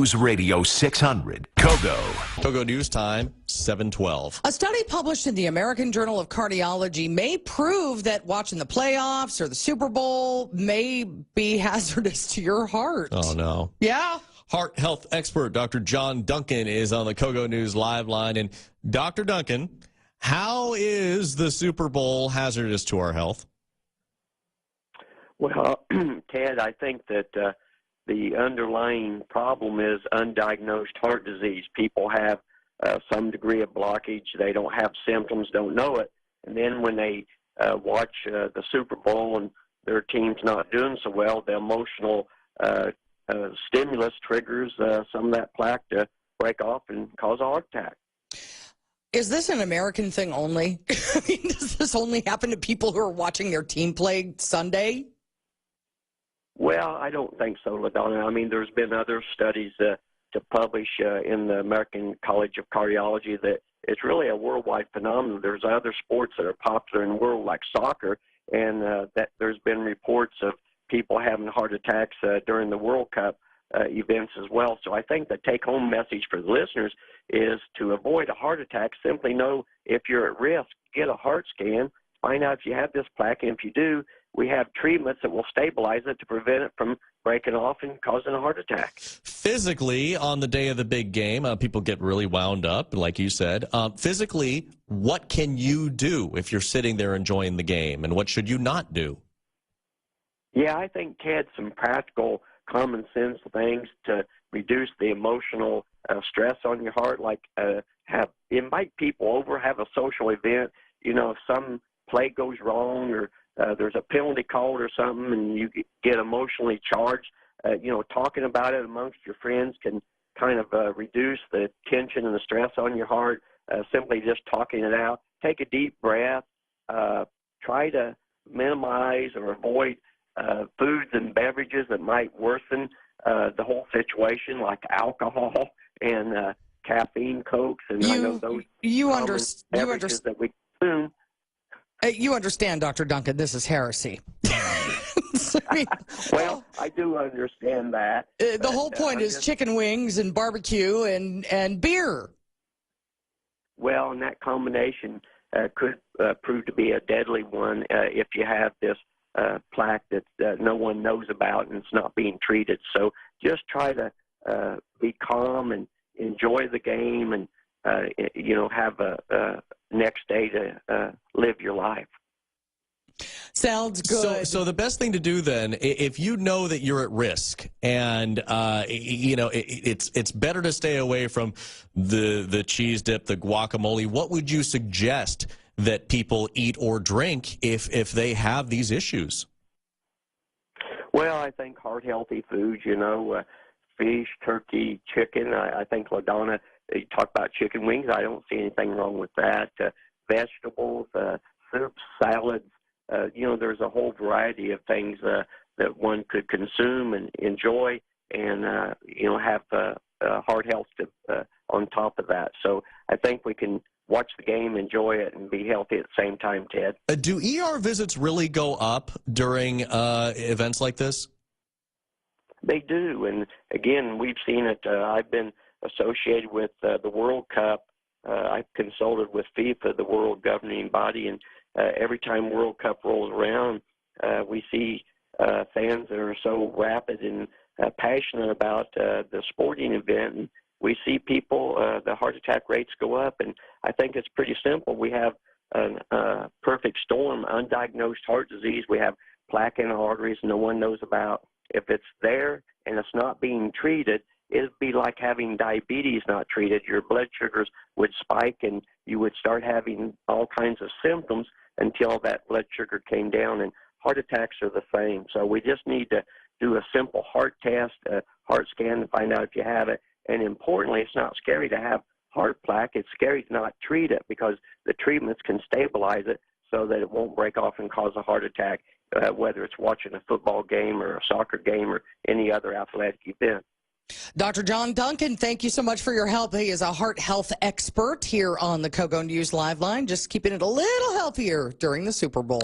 News Radio 600, Kogo. Kogo News Time, 7:12. A study published in the American Journal of Cardiology may prove that watching the playoffs or the Super Bowl may be hazardous to your heart. Oh, no. Yeah. Heart health expert Dr. John Duncan is on the Kogo News live line. And Dr. Duncan, how is the Super Bowl hazardous to our health? Well, Ted, I think that the underlying problem is undiagnosed heart disease. People have some degree of blockage. They don't have symptoms, don't know it. And then when they watch the Super Bowl and their team's not doing so well, the emotional stimulus triggers some of that plaque to break off and cause a heart attack. Is this an American thing only? I mean, does this only happen to people who are watching their team play Sunday? Well, I don't think so, LaDonna. I mean, there's been other studies to publish in the American College of Cardiology that it's really a worldwide phenomenon. There's other sports that are popular in the world, like soccer, and that there's been reports of people having heart attacks during the World Cup events as well. So I think the take-home message for the listeners is to avoid a heart attack. Simply know if you're at risk, get a heart scan, find out if you have this plaque, and if you do, we have treatments that will stabilize it to prevent it from breaking off and causing a heart attack. Physically, on the day of the big game, people get really wound up, like you said. Physically, what can you do if you're sitting there enjoying the game, and what should you not do? Yeah, I think, Ted, some practical, common sense things to reduce the emotional stress on your heart, like invite people over, have a social event. You know, if some play goes wrong or there's a penalty called or something and you get emotionally charged, talking about it amongst your friends can kind of reduce the tension and the stress on your heart, simply just talking it out. Take a deep breath. Try to minimize or avoid foods and beverages that might worsen the whole situation, like alcohol and caffeine, Cokes, and I know those beverages that we consume. You understand, Dr. Duncan, this is heresy. Well, I do understand that. The whole point is chicken wings and barbecue and beer. Well, and that combination could prove to be a deadly one if you have this plaque that no one knows about and it's not being treated. So just try to be calm and enjoy the game and, have a next day to live your life. Sounds good. So the best thing to do then, if you know that you're at risk and, it's better to stay away from the cheese dip, the guacamole, what would you suggest that people eat or drink if they have these issues? Well, I think heart-healthy foods, fish, turkey, chicken. I think, LaDonna, you talk about chicken wings. I don't see anything wrong with that. Vegetables, soups, salads. There's a whole variety of things that one could consume and enjoy and, have heart health on top of that. So I think we can watch the game, enjoy it, and be healthy at the same time, Ted. Do ER visits really go up during events like this? They do, and again, we've seen it. I've been associated with the World Cup. I've consulted with FIFA, the world governing body, and every time World Cup rolls around, we see fans that are so rabid and passionate about the sporting event, and we see people, the heart attack rates go up, and I think it's pretty simple. We have a perfect storm, undiagnosed heart disease. We have plaque in the arteries no one knows about. If it's there and it's not being treated, it'd be like having diabetes not treated. Your blood sugars would spike and you would start having all kinds of symptoms until that blood sugar came down, and heart attacks are the same. So we just need to do a simple heart test, a heart scan to find out if you have it. And importantly, it's not scary to have heart plaque. It's scary to not treat it because the treatments can stabilize it so that it won't break off and cause a heart attack, whether it's watching a football game or a soccer game or any other athletic event. Dr. John Duncan, thank you so much for your help. He is a heart health expert here on the Kogo News Live Line, just keeping it a little healthier during the Super Bowl.